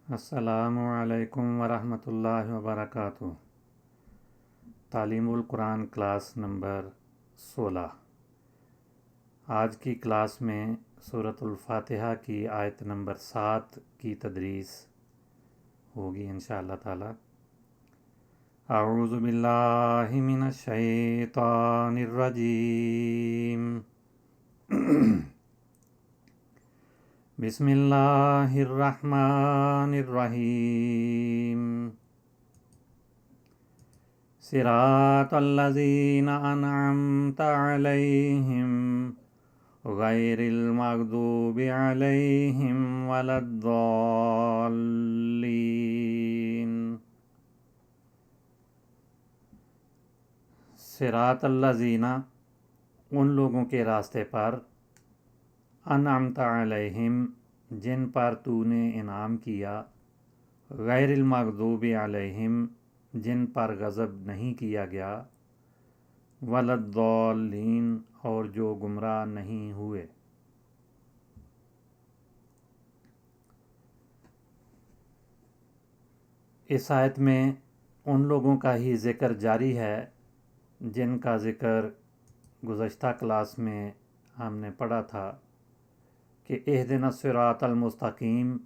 السلام علیکم ورحمۃ اللہ وبرکاتہ۔ تعلیم القرآن کلاس نمبر 16۔ آج کی کلاس میں سورۃ الفاتحہ کی آیت نمبر 7 کی تدریس ہوگی انشاءاللہ تعالی۔ اعوذ باللہ من الشیطان الرجیم۔ بسم اللہ الرحمن الرحیم۔ صراط الذین انعمت علیہم غیر المغضوب علیہم ولا الضالین۔ صراط الذین، ان لوگوں کے راستے پر، انعمت علیہم، جن پر تو نے انعام کیا، غیر المغضوب علیہم، جن پر غضب نہیں کیا گیا، ولا الضالین، اور جو گمراہ نہیں ہوئے۔ اس آیت میں ان لوگوں کا ہی ذکر جاری ہے جن کا ذکر گزشتہ کلاس میں ہم نے پڑھا تھا کہ اہدنا الصراط المستقیم،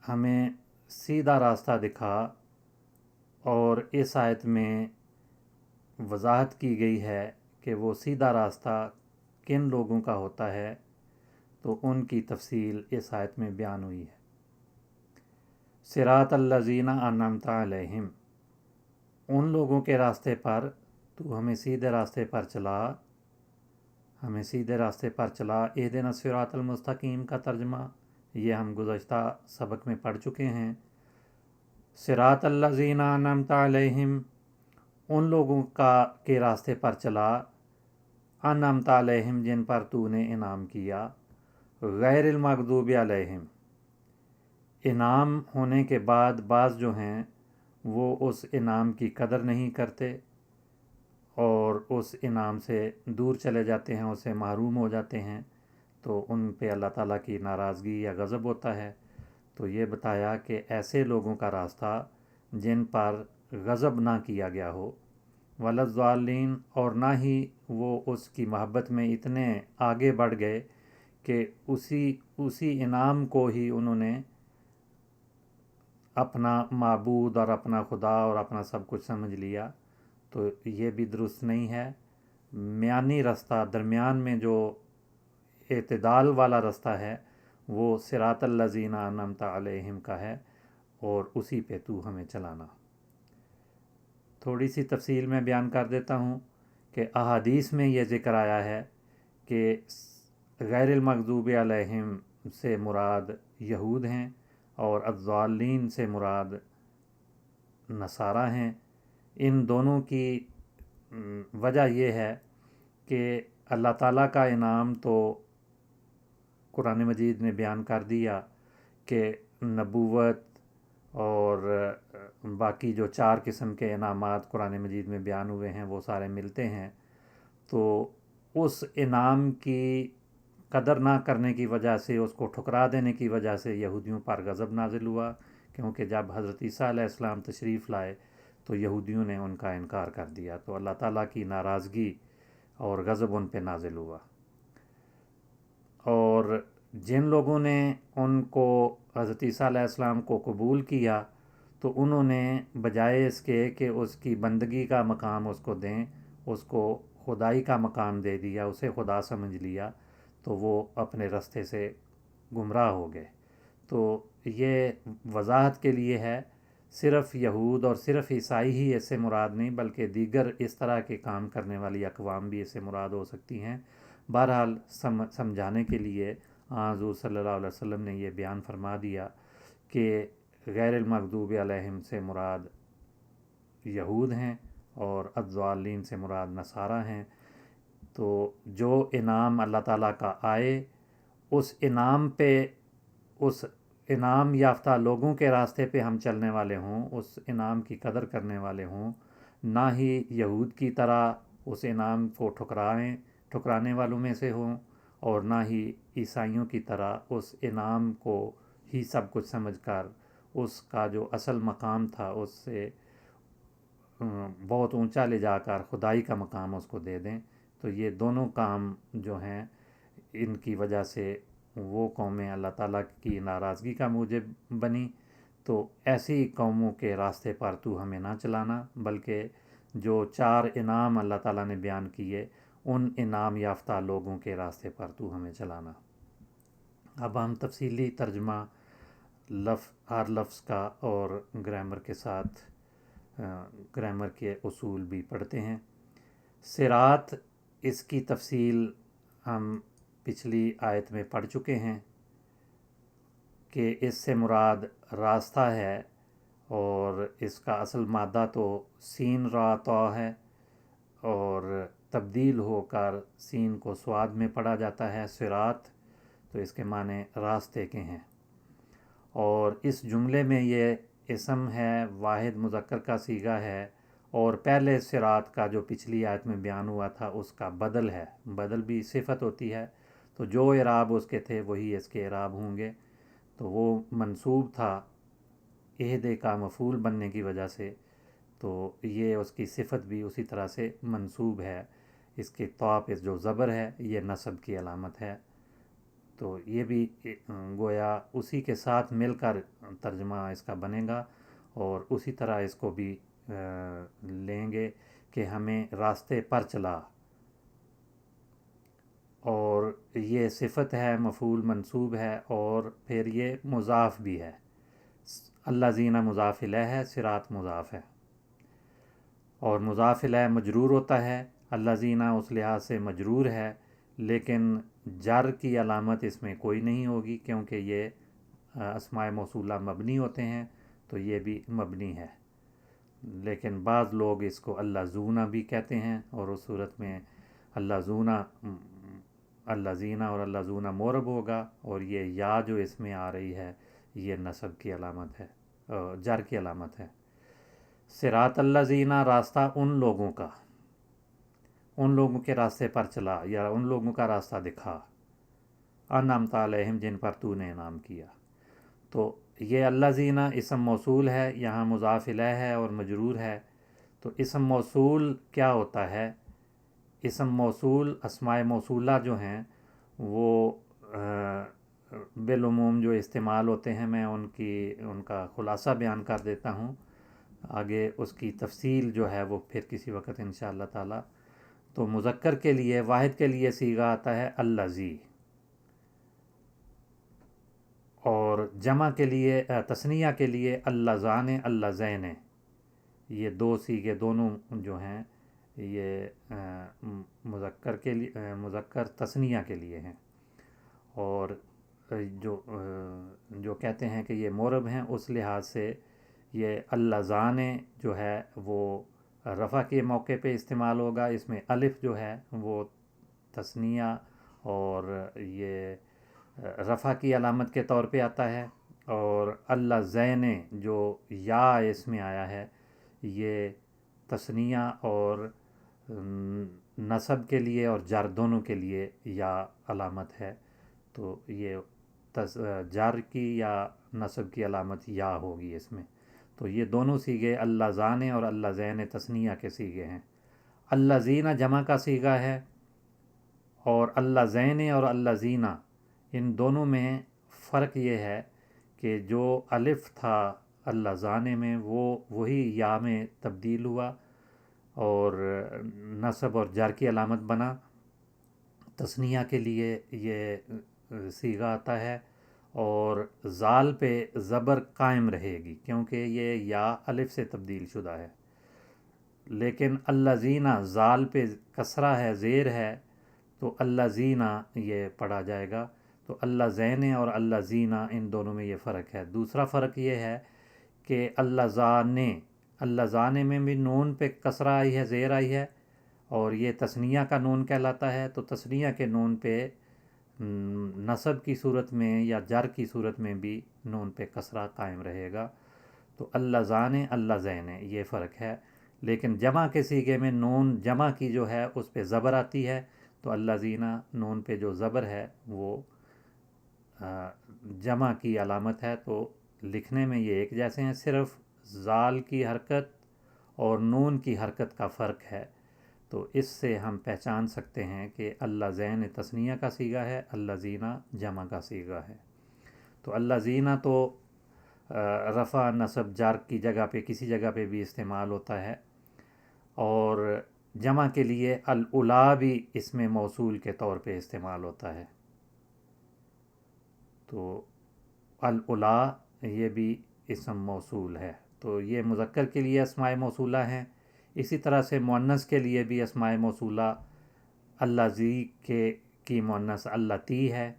ہمیں سیدھا راستہ دکھا، اور اس آیت میں وضاحت کی گئی ہے کہ وہ سیدھا راستہ کن لوگوں کا ہوتا ہے، تو ان کی تفصیل اس آیت میں بیان ہوئی ہے۔ صراط الذین انعمت علیہم، ان لوگوں کے راستے پر تو ہمیں سیدھے راستے پر چلا، ہمیں سیدھے راستے پر چلا۔ اہدنا الصراط المستقیم کا ترجمہ یہ ہم گزشتہ سبق میں پڑھ چکے ہیں۔ صراط الذین انعمت علیہم، ان لوگوں کے راستے پر چلا، انعمت علیہم، جن پر تو نے انعام کیا، غیر المغضوب علیہم، انعام ہونے کے بعد بعض جو ہیں وہ اس انعام کی قدر نہیں کرتے اور اس انعام سے دور چلے جاتے ہیں، اسے محروم ہو جاتے ہیں، تو ان پہ اللہ تعالیٰ کی ناراضگی یا غضب ہوتا ہے۔ تو یہ بتایا کہ ایسے لوگوں کا راستہ جن پر غضب نہ کیا گیا ہو، ولا الضالین، اور نہ ہی وہ اس کی محبت میں اتنے آگے بڑھ گئے کہ اسی انعام کو ہی انہوں نے اپنا معبود اور اپنا خدا اور اپنا سب کچھ سمجھ لیا، تو یہ بھی درست نہیں ہے۔ میانی رستہ، درمیان میں جو اعتدال والا رستہ ہے، وہ صراط الذین انعمت علیہم کا ہے، اور اسی پہ تو ہمیں چلانا۔ تھوڑی سی تفصیل میں بیان کر دیتا ہوں کہ احادیث میں یہ ذکر آیا ہے کہ غیر المغضوب علیہم سے مراد یہود ہیں اور الضالین سے مراد نصارہ ہیں۔ ان دونوں کی وجہ یہ ہے کہ اللہ تعالیٰ کا انعام تو قرآن مجید نے بیان کر دیا کہ نبوت اور باقی جو 4 قسم کے انعامات قرآن مجید میں بیان ہوئے ہیں وہ سارے ملتے ہیں، تو اس انعام کی قدر نہ کرنے کی وجہ سے، اس کو ٹھکرا دینے کی وجہ سے یہودیوں پر غضب نازل ہوا، کیونکہ جب حضرت عیسیٰ علیہ السلام تشریف لائے تو یہودیوں نے ان کا انکار کر دیا، تو اللہ تعالیٰ کی ناراضگی اور غضب ان پہ نازل ہوا۔ اور جن لوگوں نے ان کو، حضرت عیسیٰ علیہ السلام کو قبول کیا، تو انہوں نے بجائے اس کے کہ اس کی بندگی کا مقام اس کو دیں، اس کو خدائی کا مقام دے دیا، اسے خدا سمجھ لیا، تو وہ اپنے رستے سے گمراہ ہو گئے۔ تو یہ وضاحت کے لیے ہے، صرف یہود اور صرف عیسائی ہی اس سے مراد نہیں، بلکہ دیگر اس طرح کے کام کرنے والی اقوام بھی اس سے مراد ہو سکتی ہیں۔ بہرحال سمجھانے کے لیے حضور صلی اللہ علیہ وسلم نے یہ بیان فرما دیا کہ غیر المغضوب علیہم سے مراد یہود ہیں اور الضالین سے مراد نصارہ ہیں۔ تو جو انعام اللہ تعالیٰ کا آئے، اس انعام پہ، اس انعام یافتہ لوگوں کے راستے پہ ہم چلنے والے ہوں، اس انعام کی قدر کرنے والے ہوں، نہ ہی یہود کی طرح اس انعام کو ٹھکرانے والوں میں سے ہوں، اور نہ ہی عیسائیوں کی طرح اس انعام کو ہی سب کچھ سمجھ کر اس کا جو اصل مقام تھا اس سے بہت اونچا لے جا کر خدائی کا مقام اس کو دے دیں، تو یہ دونوں کام جو ہیں ان کی وجہ سے وہ قومیں اللہ تعالیٰ کی ناراضگی کا موجب بنی۔ تو ایسی قوموں کے راستے پر تو ہمیں نہ چلانا، بلکہ جو 4 انعام اللہ تعالیٰ نے بیان کیے ان انعام یافتہ لوگوں کے راستے پر تو ہمیں چلانا۔ اب ہم تفصیلی ترجمہ ہر لفظ کا اور گرامر کے ساتھ گرامر کے اصول بھی پڑھتے ہیں۔ صراط، اس کی تفصیل ہم پچھلی آیت میں پڑھ چکے ہیں کہ اس سے مراد راستہ ہے، اور اس کا اصل مادہ تو سین را طا ہے، اور تبدیل ہو کر سین کو سواد میں پڑھا جاتا ہے صراط، تو اس کے معنی راستے کے ہیں۔ اور اس جملے میں یہ اسم ہے، واحد مذکر کا صیغہ ہے، اور پہلے صراط کا جو پچھلی آیت میں بیان ہوا تھا اس کا بدل ہے۔ بدل بھی صفت ہوتی ہے، تو جو اعراب اس کے تھے وہی اس کے اعراب ہوں گے، تو وہ منصوب تھا اہدے کا مفعول بننے کی وجہ سے، تو یہ اس کی صفت بھی اسی طرح سے منصوب ہے۔ اس کے طاء پہ جو زبر ہے یہ نصب کی علامت ہے، تو یہ بھی گویا اسی کے ساتھ مل کر ترجمہ اس کا بنے گا، اور اسی طرح اس کو بھی لیں گے کہ ہمیں راستے پر چلا، اور یہ صفت ہے، مفعول منصوب ہے، اور پھر یہ مضاف بھی ہے۔ الذین مضاف الیہ ہے، صراط مضاف ہے، اور مضاف الیہ مجرور ہوتا ہے۔ الذین اس لحاظ سے مجرور ہے، لیکن جر کی علامت اس میں کوئی نہیں ہوگی، کیونکہ یہ اسماء موصولہ مبنی ہوتے ہیں، تو یہ بھی مبنی ہے۔ لیکن بعض لوگ اس کو الذین بھی کہتے ہیں، اور اس صورت میں الذین اور الذین مورب ہوگا، اور یہ یا جو اس میں آ رہی ہے یہ نصب کی علامت ہے، جر کی علامت ہے۔ صراط الذین، راستہ ان لوگوں کا، ان لوگوں کے راستے پر چلا یا ان لوگوں کا راستہ دکھا، انعمت علیہم، جن پر تو نے انعام کیا۔ تو یہ الذین اسم موصول ہے، یہاں مضاف الیہ ہے اور مجرور ہے۔ تو اسم موصول کیا ہوتا ہے؟ اسم موصول اسماء موصولہ جو ہیں وہ بالعموم جو استعمال ہوتے ہیں، میں ان کا خلاصہ بیان کر دیتا ہوں، آگے اس کی تفصیل جو ہے وہ پھر کسی وقت انشاءاللہ تعالی۔ تو مذکر کے لیے، واحد کے لیے صیغہ آتا ہے الذی، اور جمع کے لیے، تثنیہ کے لیے اللذان اللذین۔ یہ دو صیغے دونوں جو ہیں یہ مذکر کے لیے، مذکر تثنیہ کے لیے ہیں، اور جو کہتے ہیں کہ یہ مورب ہیں، اس لحاظ سے یہ اللذان جو ہے وہ رفع کے موقع پہ استعمال ہوگا۔ اس میں الف جو ہے وہ تثنیہ اور یہ رفع کی علامت کے طور پہ آتا ہے، اور اللذین جو یا اس میں آیا ہے یہ تثنیہ اور نصب کے لیے اور جر دونوں کے لیے یا علامت ہے، تو یہ جر کی یا نصب کی علامت یا ہوگی اس میں۔ تو یہ دونوں صیغے اللذان اور اللذین تثنیہ کے صیغے ہیں۔ الذین جمع کا صیغہ ہے، اور اللذین اور اللذین ان دونوں میں فرق یہ ہے کہ جو الف تھا اللذان میں وہ وہی یا میں تبدیل ہوا اور نصب اور جر کی علامت بنا۔ تثنیہ کے لیے یہ صیغہ آتا ہے، اور زال پہ زبر قائم رہے گی کیونکہ یہ یا الف سے تبدیل شدہ ہے، لیکن الذین زال پہ کسرہ ہے، زیر ہے، تو الذین یہ پڑھا جائے گا۔ تو اللذین اور الذین ان دونوں میں یہ فرق ہے۔ دوسرا فرق یہ ہے کہ اللذان میں بھی نون پہ کسرہ آئی ہے، زیر آئی ہے، اور یہ تثنیہ کا نون کہلاتا ہے، تو تثنیہ کے نون پہ نصب کی صورت میں یا جر کی صورت میں بھی نون پہ کسرہ قائم رہے گا۔ تو اللذان اللذین یہ فرق ہے، لیکن جمع کے صیغے میں نون جمع کی جو ہے اس پہ زبر آتی ہے، تو اللذین نون پہ جو زبر ہے وہ جمع کی علامت ہے، تو لکھنے میں یہ ایک جیسے ہیں، صرف زال کی حرکت اور نون کی حرکت کا فرق ہے۔ تو اس سے ہم پہچان سکتے ہیں کہ الذین تثنیہ کا صیغہ ہے، الذین جمع کا صیغہ ہے۔ تو الذین تو رفع نصب جر کی جگہ پہ کسی جگہ پہ بھی استعمال ہوتا ہے، اور جمع کے لیے الاولیٰ بھی اس میں موصول کے طور پہ استعمال ہوتا ہے۔ تو الاولیٰ یہ بھی اسم موصول ہے۔ تو یہ مذکر کے لیے اسماء موصولہ ہیں۔ اسی طرح سے مؤنث کے لیے بھی اسماء موصولہ اللذی کی مؤنث اللتی ہے،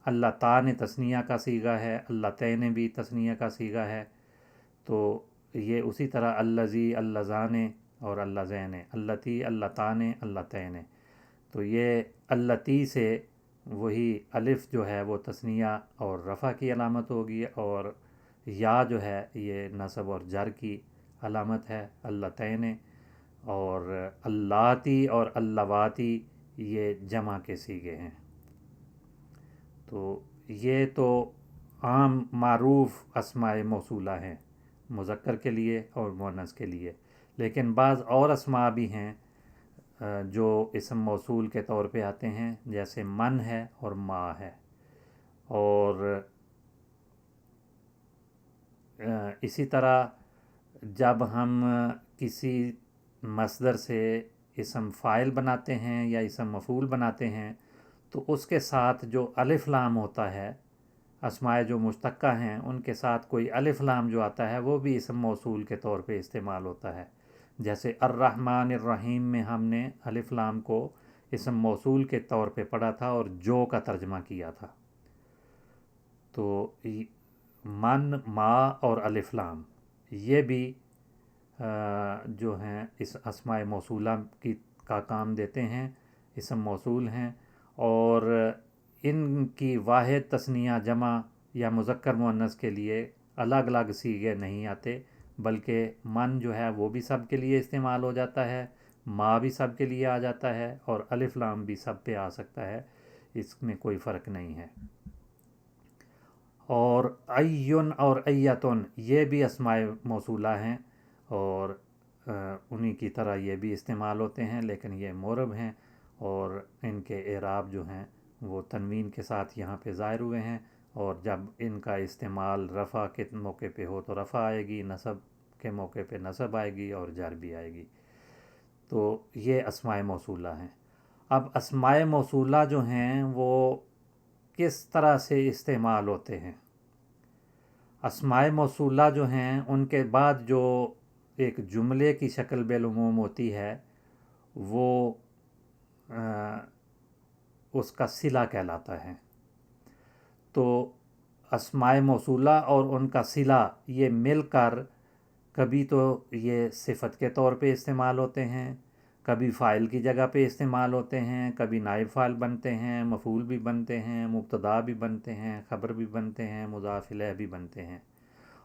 اللتان تثنیہ کا صیغہ ہے، اللتین بھی تثنیہ کا صیغہ ہے۔ تو یہ اسی طرح اللذی، اللذان اور اللذین، اللتی، اللتان، اللتین۔ تو یہ اللتی سے وہی الف جو ہے وہ تثنیہ اور رفع کی علامت ہوگی، اور یا جو ہے یہ نصب اور جر کی علامت ہے، اللتین۔ اور اللاتی اور اللواتی یہ جمع کے صیغے ہیں۔ تو یہ تو عام معروف اسماء موصولہ ہیں مذکر کے لیے اور مؤنث کے لیے، لیکن بعض اور اسماء بھی ہیں جو اسم موصول کے طور پہ آتے ہیں، جیسے من ہے اور ما ہے۔ اور اسی طرح جب ہم کسی مصدر سے اسم فاعل بناتے ہیں یا اسم مفعول بناتے ہیں، تو اس کے ساتھ جو الف لام ہوتا ہے، اسماء جو مشتقہ ہیں ان کے ساتھ کوئی الف لام جو آتا ہے وہ بھی اسم موصول کے طور پہ استعمال ہوتا ہے۔ جیسے الرحمن الرحیم میں ہم نے الف لام کو اسم موصول کے طور پہ پڑھا تھا اور جو کا ترجمہ کیا تھا۔ تو من، ما اور الف لام یہ بھی جو ہیں اس اسماء موصولہ کا کام دیتے ہیں، اسم موصول ہیں، اور ان کی واحد تثنیہ، جمع یا مذکر مؤنث کے لیے الگ الگ صیغے نہیں آتے، بلکہ من جو ہے وہ بھی سب کے لیے استعمال ہو جاتا ہے، ما بھی سب کے لیے آ جاتا ہے، اور الف لام بھی سب پہ آ سکتا ہے، اس میں کوئی فرق نہیں ہے۔ اور ایون اور ایتن یہ بھی اسماء موصولہ ہیں، اور انہی کی طرح یہ بھی استعمال ہوتے ہیں، لیکن یہ معرب ہیں، اور ان کے اعراب جو ہیں وہ تنوین کے ساتھ یہاں پہ ظاہر ہوئے ہیں، اور جب ان کا استعمال رفع کے موقع پہ ہو تو رفع آئے گی، نصب کے موقع پہ نصب آئے گی، اور جر بھی آئے گی۔ تو یہ اسماء موصولہ ہیں۔ اب اسماء موصولہ جو ہیں وہ کس طرح سے استعمال ہوتے ہیں؟ اسماء موصولہ جو ہیں ان کے بعد جو ایک جملے کی شکل بالعموم ہوتی ہے وہ اس کا صلہ کہلاتا ہے۔ تو اسماء موصولہ اور ان کا صلہ یہ مل کر کبھی تو یہ صفت کے طور پہ استعمال ہوتے ہیں، کبھی فاعل کی جگہ پہ استعمال ہوتے ہیں، کبھی نائب فاعل بنتے ہیں، مفعول بھی بنتے ہیں، مبتدا بھی بنتے ہیں، خبر بھی بنتے ہیں، مضاف الیہ بھی بنتے ہیں،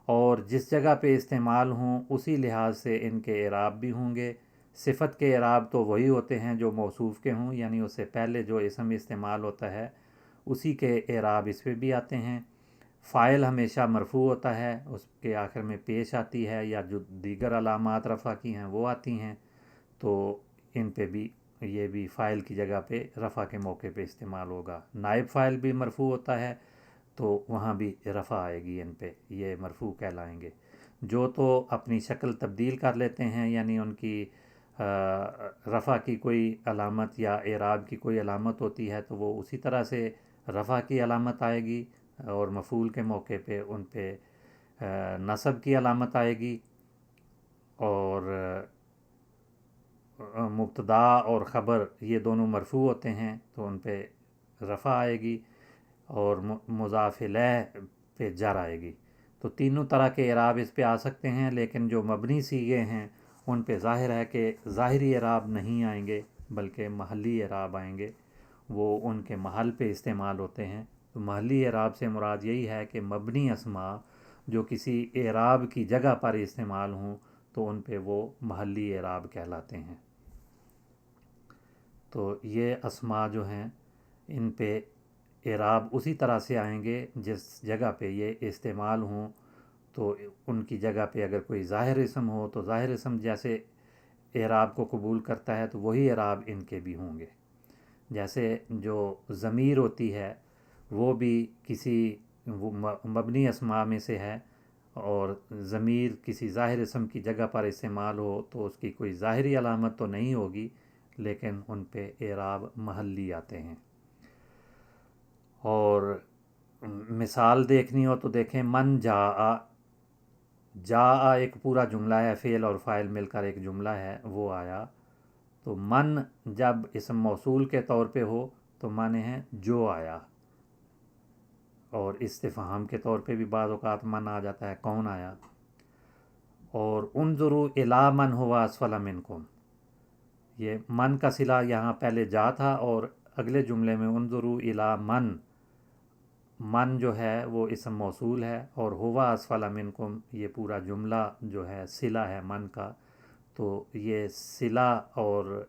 اور جس جگہ پہ استعمال ہوں اسی لحاظ سے ان کے اعراب بھی ہوں گے۔ صفت کے اعراب تو وہی ہوتے ہیں جو موصوف کے ہوں، یعنی اس سے پہلے جو اسم استعمال ہوتا ہے اسی کے اعراب اس پہ بھی آتے ہیں۔ فاعل ہمیشہ مرفوع ہوتا ہے، اس کے آخر میں پیش آتی ہے، یا جو دیگر علامات رفع کی ہیں وہ آتی ہیں، تو ان پہ بھی یہ بھی فاعل کی جگہ پہ رفع کے موقع پہ استعمال ہوگا۔ نائب فاعل بھی مرفوع ہوتا ہے تو وہاں بھی رفع آئے گی، ان پہ یہ مرفوع کہلائیں گے۔ جو تو اپنی شکل تبدیل کر لیتے ہیں، یعنی ان کی رفع کی کوئی علامت یا اعراب کی کوئی علامت ہوتی ہے تو وہ اسی طرح سے رفع کی علامت آئے گی، اور مفعول کے موقع پہ ان پہ نصب کی علامت آئے گی، اور مبتدا اور خبر یہ دونوں مرفوع ہوتے ہیں تو ان پہ رفع آئے گی، اور مضاف الیہ پہ جر آئے گی۔ تو تینوں طرح کے اعراب اس پہ آ سکتے ہیں، لیکن جو مبنی صیغے ہیں ان پہ ظاہر ہے کہ ظاہری اعراب نہیں آئیں گے بلکہ محلی اعراب آئیں گے، وہ ان کے محل پہ استعمال ہوتے ہیں۔ تو محلی اعراب سے مراد یہی ہے کہ مبنی اسماء جو کسی اعراب کی جگہ پر استعمال ہوں تو ان پہ وہ محلی اعراب کہلاتے ہیں۔ تو یہ اسماء جو ہیں ان پہ اعراب اسی طرح سے آئیں گے جس جگہ پہ یہ استعمال ہوں، تو ان کی جگہ پہ اگر کوئی ظاہر اسم ہو تو ظاہر اسم جیسے اعراب کو قبول کرتا ہے تو وہی اعراب ان کے بھی ہوں گے۔ جیسے جو ضمیر ہوتی ہے وہ بھی کسی مبنی اسماء میں سے ہے، اور ضمیر کسی ظاہر اسم کی جگہ پر استعمال ہو تو اس کی کوئی ظاہری علامت تو نہیں ہوگی، لیکن ان پہ اعراب محلی آتے ہیں۔ اور مثال دیکھنی ہو تو دیکھیں من جاء، جاء ایک پورا جملہ ہے، فعل اور فاعل مل کر ایک جملہ ہے، وہ آیا۔ تو من جب اسم موصول کے طور پہ ہو تو معنی ہے جو آیا، اور استفہام کے طور پہ بھی بعض اوقات من آ جاتا ہے، کون آیا۔ اور انظروا الی من هو اسفل منکم، یہ من کا صلہ یہاں پہلے جا تھا، اور اگلے جملے میں انظروا الی من، من جو ہے وہ اسم موصول ہے، اور ہوا اسفل منکم یہ پورا جملہ جو ہے صلہ ہے من کا، تو یہ صلہ اور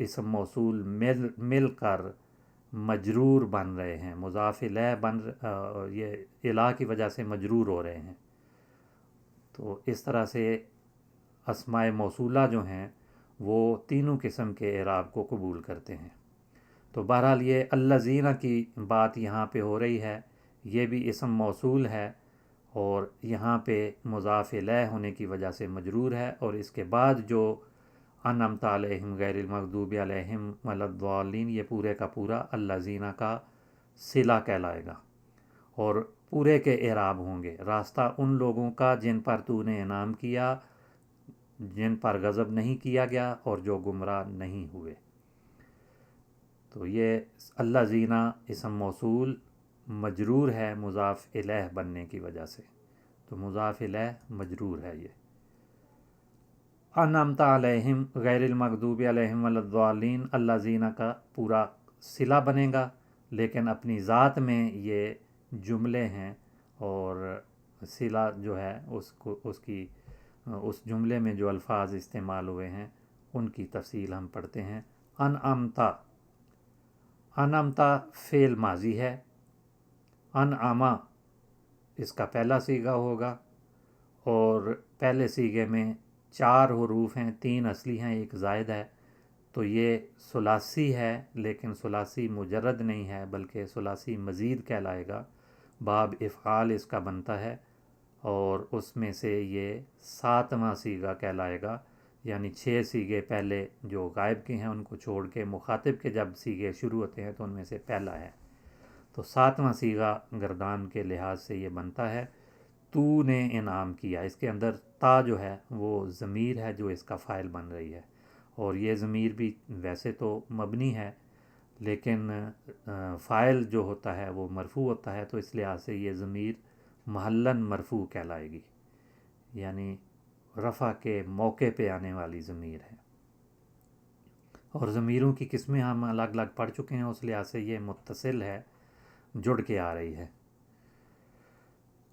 اسم موصول مل کر مجرور بن رہے ہیں، مضاف الیہ یہ الہ کی وجہ سے مجرور ہو رہے ہیں۔ تو اس طرح سے اسماء موصولہ جو ہیں وہ تینوں قسم کے اعراب کو قبول کرتے ہیں۔ تو بہرحال یہ الذین کی بات یہاں پہ ہو رہی ہے، یہ بھی اسم موصول ہے، اور یہاں پہ مضاف الیہ ہونے کی وجہ سے مجرور ہے، اور اس کے بعد جو انعمت علیہم غیر المغضوب علیہم ولا الضالین، یہ پورے کا پورا الذین کا صلہ کہلائے گا، اور پورے کے اعراب ہوں گے راستہ ان لوگوں کا جن پر تو نے انعام کیا، جن پر غضب نہیں کیا گیا اور جو گمراہ نہیں ہوئے۔ تو یہ الذین اسم موصول مجرور ہے مضاف الیہ بننے کی وجہ سے، تو مضاف الیہ مجرور ہے یہ۔ انعمت علیہم غیر المغضوب علیہم ولا الضالین، الذین کا پورا صلہ بنے گا، لیکن اپنی ذات میں یہ جملے ہیں، اور صلہ جو ہے اس جملے میں جو الفاظ استعمال ہوئے ہیں ان کی تفصیل ہم پڑھتے ہیں۔ انعمتا، انعمتا فعل ماضی ہے، انعما اس کا پہلا صیغہ ہوگا، اور پہلے صیغے میں 4 حروف ہیں، 3 اصلی ہیں، ایک زائد ہے، تو یہ ثلاثی ہے، لیکن ثلاثی مجرد نہیں ہے بلکہ ثلاثی مزید کہلائے گا، باب افعال اس کا بنتا ہے، اور اس میں سے یہ 7واں صیغہ کہلائے گا، یعنی 6 صیغے پہلے جو غائب کے ہیں ان کو چھوڑ کے مخاطب کے جب صیغے شروع ہوتے ہیں تو ان میں سے پہلا ہے، تو 7واں صیغہ گردان کے لحاظ سے یہ بنتا ہے۔ تو نے انعام کیا، اس کے اندر تا جو ہے وہ ضمیر ہے جو اس کا فاعل بن رہی ہے، اور یہ ضمیر بھی ویسے تو مبنی ہے لیکن فاعل جو ہوتا ہے وہ مرفوع ہوتا ہے، تو اس لحاظ سے یہ ضمیر محلاً مرفوع کہلائے گی، یعنی رفع کے موقع پہ آنے والی ضمیر ہے۔ اور ضمیروں کی قسمیں ہم الگ الگ پڑھ چکے ہیں، اس لحاظ سے یہ متصل ہے، جڑ کے آ رہی ہے۔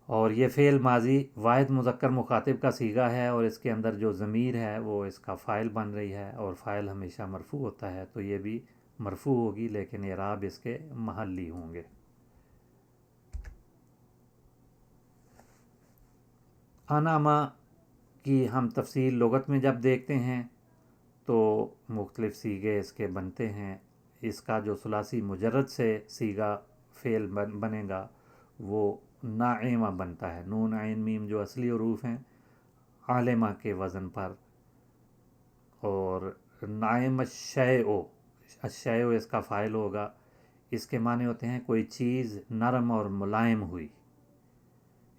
اور یہ فعل ماضی واحد مذکر مخاطب کا صیغہ ہے، اور اس کے اندر جو ضمیر ہے وہ اس کا فاعل بن رہی ہے، اور فاعل ہمیشہ مرفوع ہوتا ہے، تو یہ بھی مرفوع ہوگی لیکن اعراب اس کے محلی ہوں گے۔ انعما کی ہم تفصیل لغت میں جب دیکھتے ہیں تو مختلف صیغے اس کے بنتے ہیں۔ اس کا جو ثلاثی مجرد سے صیغہ فعل بنے گا وہ ناعمہ بنتا ہے، نون عین میم جو اصلی حروف ہیں عالمہ کے وزن پر، اور ناعم الشیء، الشیء اس کا فاعل ہوگا، اس کے معنی ہوتے ہیں کوئی چیز نرم اور ملائم ہوئی،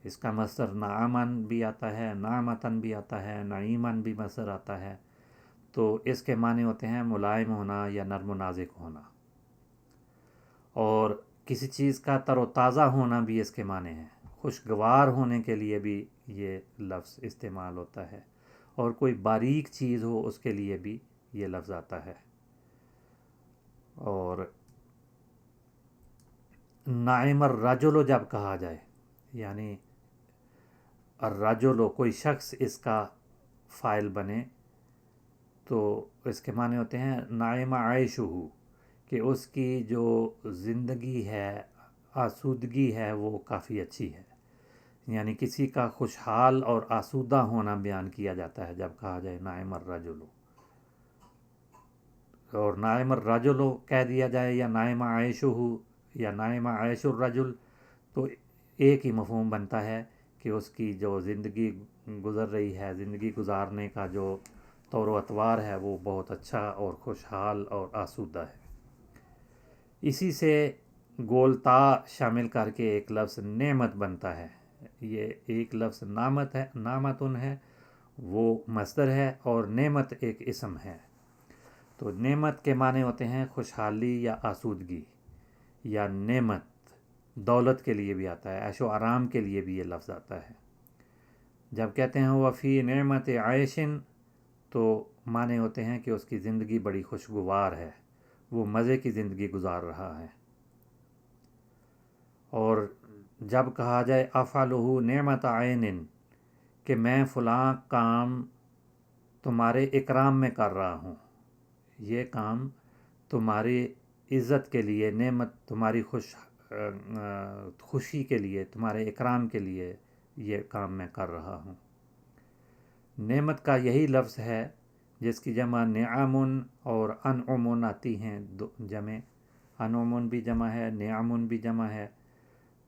اس کا مصدر نعمن بھی آتا ہے، نعمتن بھی آتا ہے، نعیمن بھی مصدر آتا ہے، تو اس کے معنی ہوتے ہیں ملائم ہونا یا نرم و نازک ہونا، اور کسی چیز کا تر و تازہ ہونا بھی اس کے معنی ہیں، خوشگوار ہونے کے لیے بھی یہ لفظ استعمال ہوتا ہے، اور کوئی باریک چیز ہو اس کے لیے بھی یہ لفظ آتا ہے۔ اور نعم الرجل جب کہا جائے، یعنی الرجل کوئی شخص اس کا فاعل بنے، تو اس کے معنی ہوتے ہیں نعم عیشہ، کہ اس کی جو زندگی ہے آسودگی ہے وہ کافی اچھی ہے، یعنی کسی کا خوشحال اور آسودہ ہونا بیان کیا جاتا ہے جب کہا جائے نائم الرجل، اور نائم الرجل کہہ دیا جائے یا نائم عیشہ یا نائم عیش الرجل، تو ایک ہی مفہوم بنتا ہے کہ اس کی جو زندگی گزر رہی ہے، زندگی گزارنے کا جو طور و اطوار ہے وہ بہت اچھا اور خوشحال اور آسودہ ہے۔ اسی سے گولتا شامل کر کے ایک لفظ نعمت بنتا ہے۔ یہ ایک لفظ نعمت ہے، نعمتن ہے، وہ مصدر ہے، اور نعمت ایک اسم ہے۔ تو نعمت کے معنی ہوتے ہیں خوشحالی یا آسودگی یا نعمت۔ دولت کے لیے بھی آتا ہے، عیش و آرام کے لیے بھی یہ لفظ آتا ہے۔ جب کہتے ہیں وفی نعمت عیشن، تو معنی ہوتے ہیں کہ اس کی زندگی بڑی خوشگوار ہے، وہ مزے کی زندگی گزار رہا ہے۔ اور جب کہا جائے افعلہ نعمت عین، کہ میں فلاں کام تمہارے اکرام میں کر رہا ہوں، یہ کام تمہاری عزت کے لیے، نعمت تمہاری خوشی کے لیے، تمہارے اکرام کے لیے یہ کام میں کر رہا ہوں۔ نعمت کا یہی لفظ ہے جس کی جمع نعم اور انعم آتی ہیں، جمع انعم بھی جمع ہے، نعم بھی جمع ہے،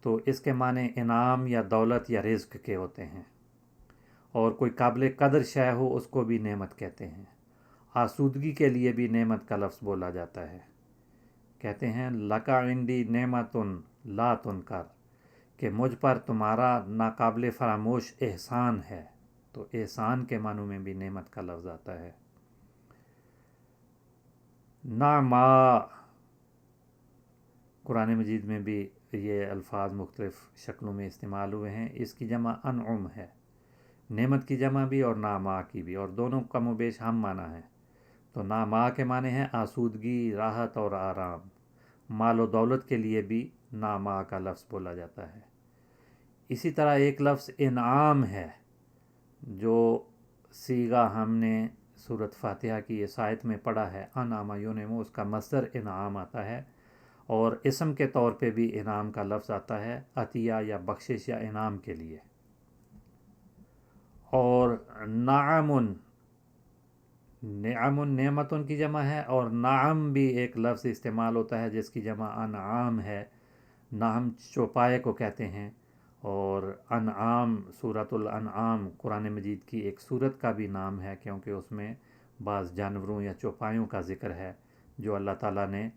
تو اس کے معنی انعام یا دولت یا رزق کے ہوتے ہیں، اور کوئی قابل قدر شے ہو اس کو بھی نعمت کہتے ہیں۔ آسودگی کے لیے بھی نعمت کا لفظ بولا جاتا ہے، کہتے ہیں لکا عندی نعمت لا تنکر، کہ مجھ پر تمہارا ناقابل فراموش احسان ہے، تو احسان کے معنوں میں بھی نعمت کا لفظ آتا ہے۔ نعما، قرآن مجید میں بھی یہ الفاظ مختلف شکلوں میں استعمال ہوئے ہیں۔ اس کی جمع انعم ہے، نعمت کی جمع بھی اور نعما کی بھی، اور دونوں کم و بیش ہم معنی ہیں۔ تو نعما کے معنی ہیں آسودگی، راحت اور آرام۔ مال و دولت کے لیے بھی نعما کا لفظ بولا جاتا ہے۔ اسی طرح ایک لفظ انعام ہے، جو صیغہ ہم نے سورۃ فاتحہ کی اس آیت میں پڑھا ہے، انعم ینعم، اس کا مصدر انعام آتا ہے، اور اسم کے طور پہ بھی انعام کا لفظ آتا ہے عطیہ یا بخشش یا انعام کے لیے۔ اور نعم، نعم نعمتن کی جمع ہے، اور نعم بھی ایک لفظ استعمال ہوتا ہے جس کی جمع انعام ہے۔ نعم چوپائے کو کہتے ہیں، اور انعام سورۃ الانعام قرآن مجید کی ایک سورت کا بھی نام ہے، کیونکہ اس میں بعض جانوروں یا چوپایوں کا ذکر ہے جو اللہ تعالیٰ نے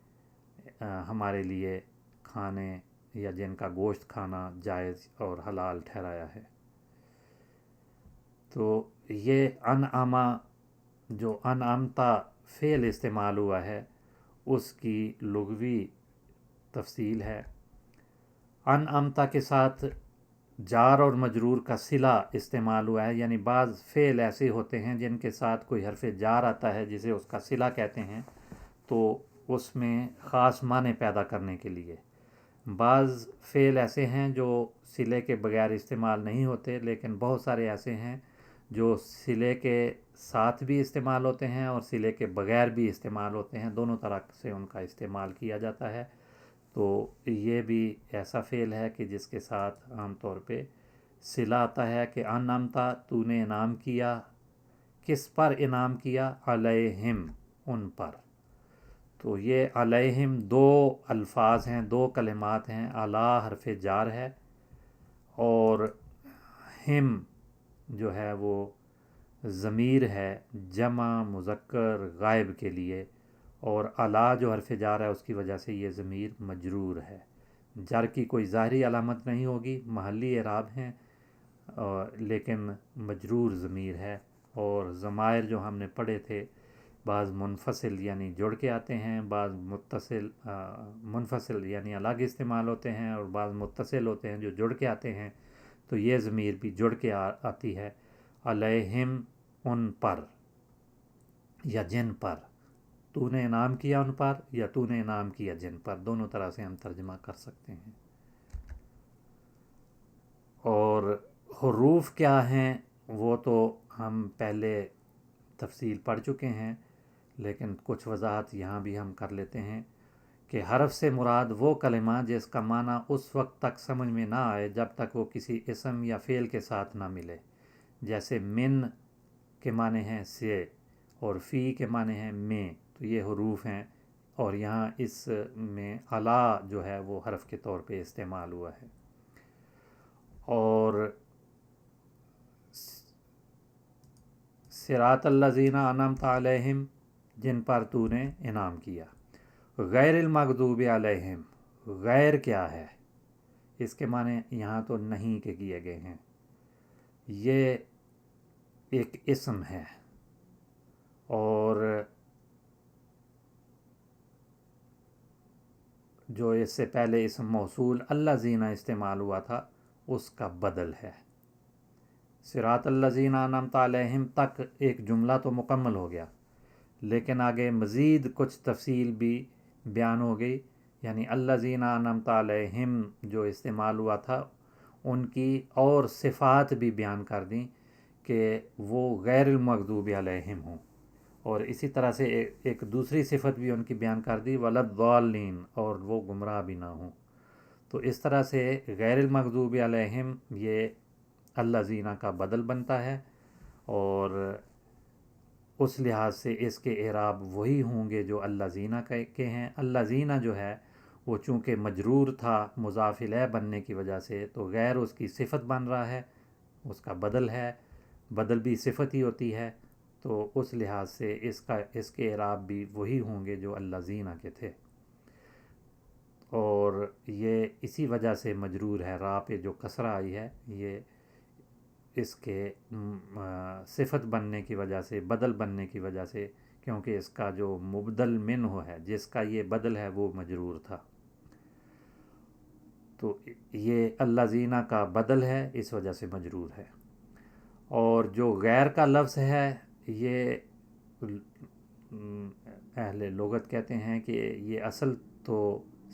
ہمارے لیے کھانے یا جن کا گوشت کھانا جائز اور حلال ٹھہرایا ہے۔ تو یہ انعامہ، جو انعمتا فعل استعمال ہوا ہے، اس کی لغوی تفصیل ہے۔ انعمتا کے ساتھ جار اور مجرور کا صلہ استعمال ہوا ہے، یعنی بعض فعل ایسے ہوتے ہیں جن کے ساتھ کوئی حرف جار آتا ہے جسے اس کا صلہ کہتے ہیں، تو اس میں خاص معنی پیدا کرنے کے لیے۔ بعض فعل ایسے ہیں جو صلے کے بغیر استعمال نہیں ہوتے، لیکن بہت سارے ایسے ہیں جو صلے کے ساتھ بھی استعمال ہوتے ہیں اور صلے کے بغیر بھی استعمال ہوتے ہیں، دونوں طرح سے ان کا استعمال کیا جاتا ہے۔ تو یہ بھی ایسا فعل ہے کہ جس کے ساتھ عام طور پہ صلہ آتا ہے کہ انعمتا، تو نے انعام کیا، کس پر انعام کیا؟ علیہم، ان پر۔ تو یہ علیہم دو الفاظ ہیں، دو کلمات ہیں، علی حرف جار ہے، اور ہم جو ہے وہ ضمیر ہے جمع مذکر غائب کے لیے، اور علی جو حرف جار ہے اس کی وجہ سے یہ ضمیر مجرور ہے۔ جر کی کوئی ظاہری علامت نہیں ہوگی، محلی اعراب ہیں، لیکن مجرور ضمیر ہے۔ اور ضمائر جو ہم نے پڑھے تھے، بعض منفصل یعنی جڑ کے آتے ہیں، بعض متصل منفصل یعنی الگ استعمال ہوتے ہیں، اور بعض متصل ہوتے ہیں جو جڑ کے آتے ہیں۔ تو یہ ضمیر بھی جڑ کے آتی ہے، علیہم، ان پر یا جن پر، تو نے انعام کیا ان پر یا تو نے انعام کیا جن پر، دونوں طرح سے ہم ترجمہ کر سکتے ہیں۔ اور حروف کیا ہیں وہ تو ہم پہلے تفصیل پڑھ چکے ہیں، لیکن کچھ وضاحت یہاں بھی ہم کر لیتے ہیں کہ حرف سے مراد وہ کلمہ جس کا معنی اس وقت تک سمجھ میں نہ آئے جب تک وہ کسی اسم یا فعل کے ساتھ نہ ملے، جیسے من کے معنی ہیں سے اور فی کے معنی ہیں میں، تو یہ حروف ہیں، اور یہاں اس میں علا جو ہے وہ حرف کے طور پہ استعمال ہوا ہے۔ اور صراط الذین انعمت علیہم، جن پر تو نے انعام کیا۔ غیر المغضوب علیہم، غیر کیا ہے؟ اس کے معنی یہاں تو نہیں کے کیے گئے ہیں، یہ ایک اسم ہے، اور جو اس سے پہلے اسم موصول الذین استعمال ہوا تھا اس کا بدل ہے۔ صراط الذین انعمت علیہم تک ایک جملہ تو مکمل ہو گیا، لیکن آگے مزید کچھ تفصیل بھی بیان ہو گئی، یعنی الذین انعمت علیہم جو استعمال ہوا تھا ان کی اور صفات بھی بیان کر دیں کہ وہ غیر المغضوب علیہم ہوں، اور اسی طرح سے ایک دوسری صفت بھی ان کی بیان کر دی ولضالین، اور وہ گمراہ بھی نہ ہوں۔ تو اس طرح سے غیر المغضوب علیہم یہ الذین کا بدل بنتا ہے، اور اس لحاظ سے اس کے اعراب وہی ہوں گے جو الذین کے ہیں۔ الذین جو ہے وہ چونکہ مجرور تھا مضاف الیہ بننے کی وجہ سے، تو غیر اس کی صفت بن رہا ہے، اس کا بدل ہے، بدل بھی صفت ہی ہوتی ہے، تو اس لحاظ سے اس کے اعراب بھی وہی ہوں گے جو الذین کے تھے، اور یہ اسی وجہ سے مجرور ہے، را پہ جو کسرہ آئی ہے یہ اس کے صفت بننے کی وجہ سے، بدل بننے کی وجہ سے، کیونکہ اس کا جو مبدل منہ ہے جس کا یہ بدل ہے وہ مجرور تھا، تو یہ الذین کا بدل ہے، اس وجہ سے مجرور ہے۔ اور جو غیر کا لفظ ہے یہ اہل لغت کہتے ہیں کہ یہ اصل تو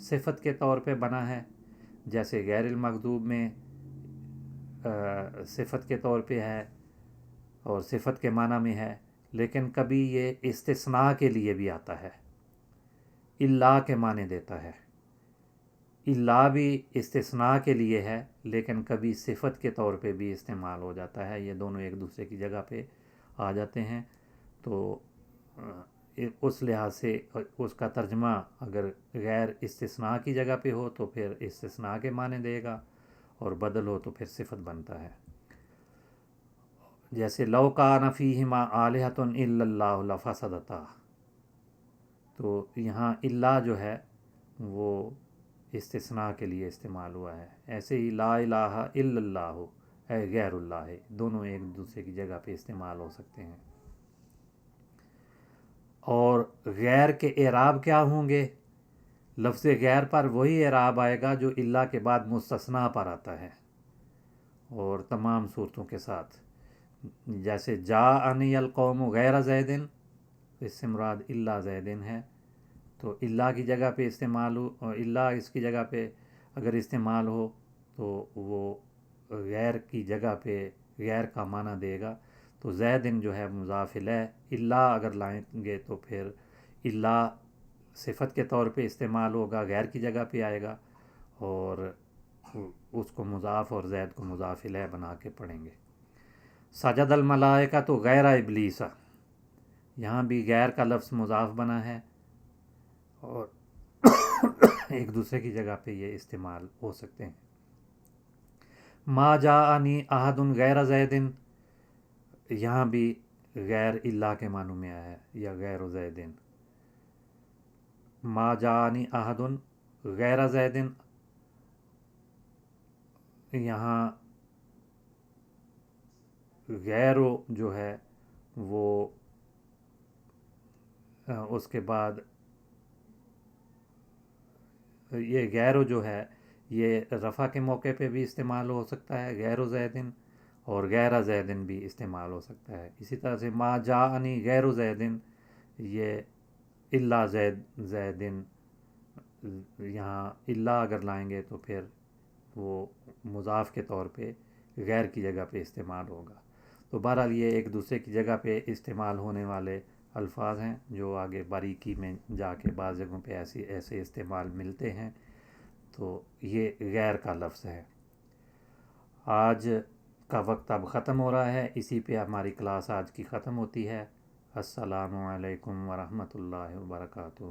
صفت کے طور پہ بنا ہے، جیسے غیر المغضوب میں صفت کے طور پہ ہے اور صفت کے معنی میں ہے، لیکن کبھی یہ استثناء کے لیے بھی آتا ہے، الا کے معنی دیتا ہے، الا بھی استثناء کے لیے ہے لیکن کبھی صفت کے طور پہ بھی استعمال ہو جاتا ہے، یہ دونوں ایک دوسرے کی جگہ پہ آ جاتے ہیں، تو اس لحاظ سے اس کا ترجمہ اگر غیر استثناء کی جگہ پہ ہو تو پھر استثناء کے معنی دے گا، اور بدل ہو تو پھر صفت بنتا ہے، جیسے لو کان فیہما آلہۃ الا اللہ لفسدتا، تو یہاں الا جو ہے وہ استثناء کے لیے استعمال ہوا ہے، ایسے ہی لا الہ الا اللہ اے غیر اللہ، دونوں ایک دوسرے کی جگہ پہ استعمال ہو سکتے ہیں۔ اور غیر کے اعراب کیا ہوں گے؟ لفظ غیر پر وہی اعراب آئے گا جو الا کے بعد مستثنیٰ پر آتا ہے، اور تمام صورتوں کے ساتھ، جیسے جاءنی القوم غیر زید، اس سے مراد الا زید ہے، تو الا کی جگہ پہ استعمال ہو، اور الا اس کی جگہ پہ اگر استعمال ہو تو وہ غیر کی جگہ پہ غیر کا معنی دے گا، تو زیدن جو ہے مضاف الیہ، الا اگر لائیں گے تو پھر الا صفت کے طور پہ استعمال ہوگا، غیر کی جگہ پہ آئے گا، اور اس کو مضاف اور زید کو مضاف الیہ بنا کے پڑھیں گے۔ سجد الملائکہ تو غیر ابلیس، یہاں بھی غیر کا لفظ مضاف بنا ہے، اور ایک دوسرے کی جگہ پہ یہ استعمال ہو سکتے ہیں۔ ما جاءنی احد غیر زید، یہاں بھی غیر الا کے معنوں میں آیا ہے، یا غیر زید، ما جاءنی احد غیر زید، یہاں غیر جو ہے وہ اس کے بعد یہ غیر جو ہے یہ رفع کے موقع پہ بھی استعمال ہو سکتا ہے، غیر زیدن، اور غیر زیدن بھی استعمال ہو سکتا ہے، اسی طرح سے ما جاءنی غیر زیدن، یہ الا زیدن، یہاں الا اگر لائیں گے تو پھر وہ مضاف کے طور پہ غیر کی جگہ پہ استعمال ہوگا، تو بہرحال یہ ایک دوسرے کی جگہ پہ استعمال ہونے والے الفاظ ہیں جو آگے باریکی میں جا کے بعض جگہوں پہ ایسے استعمال ملتے ہیں، تو یہ غیر کا لفظ ہے۔ آج کا وقت اب ختم ہو رہا ہے، اسی پہ ہماری کلاس آج کی ختم ہوتی ہے۔ السلام علیکم ورحمۃ اللہ وبرکاتہ۔